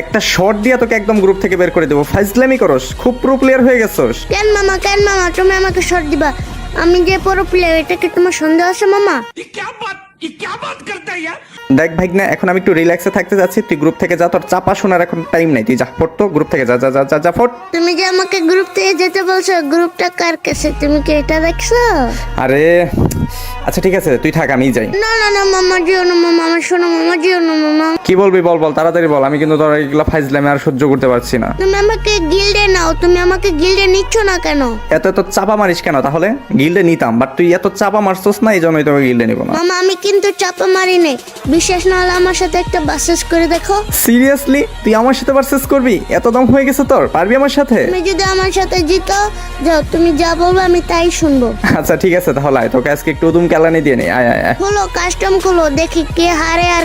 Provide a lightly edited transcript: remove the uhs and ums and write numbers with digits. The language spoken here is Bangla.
একটা শট দিয়ে তোকে একদম গ্রুপ থেকে বের করে দেবো। ফাইজলামি করস, খুব প্রো প্লেয়ার হয়ে গেছস। কেন মামা তুমি আমাকে শর্ট দিবা? আমি যে পুরো প্লেয়ার, এটা কি তোমার সন্দেহ আছে মামা? দেখ ভাইগনা, এখন আমি একটু রিল্যাক্সে থাকতে যাচ্ছি, তুই গ্রুপ থেকে যা, তোর চাপা শোনার এখন টাইম নাই, তুই যা ফট, তো গ্রুপ থেকে যা যা যা যা যা ফট। তুমি যে আমাকে গ্রুপ থেকে যেতে বলছো, গ্রুপটা কার কাছে? তুমি কি এটা দেখছো? আরে আচ্ছা ঠিক আছে, তুই থাক, আমি যাই। না না না মামা, জিও না মামা, আমার শোনো মামা, জিও না মামা। কি বলবি বল বল, তাড়াতাড়ি বল, আমি কিন্তু তোর এগুলো ফাইজলামি আর সহ্য করতে পারছি না। তুমি আমাকে গিল্ডে নাও, তুমি আমাকে গিল্ডে নিচ্ছ না কেন? এত এত চাপা মারিস কেন তাহলে? গিল্ডে নিতাম, বাট তুই এত চাপা মারছস না, এই জন্যই তোকে গিল্ডে নিব না। মামা আমি কিন্তু চাপা মারি নাই, বিশ্বাস না হলে আমার সাথে একটা বাসেস করে দেখো। সিরিয়াসলি তুই আমার সাথে ভার্সেস করবি? এত দম হয়ে গেছে তোর? পারবি আমার সাথে? তুমি যদি আমার সাথে জিতো যাও, তুমি যা বলবে আমি তাই শুনবো। আচ্ছা ঠিক আছে, তাহলে আয়, তোকে আজকে একটু উদুম কেলানি দিয়ে নে, আয় আয় আয়। খোলো কাস্টম খোলো, দেখি কে হারে আর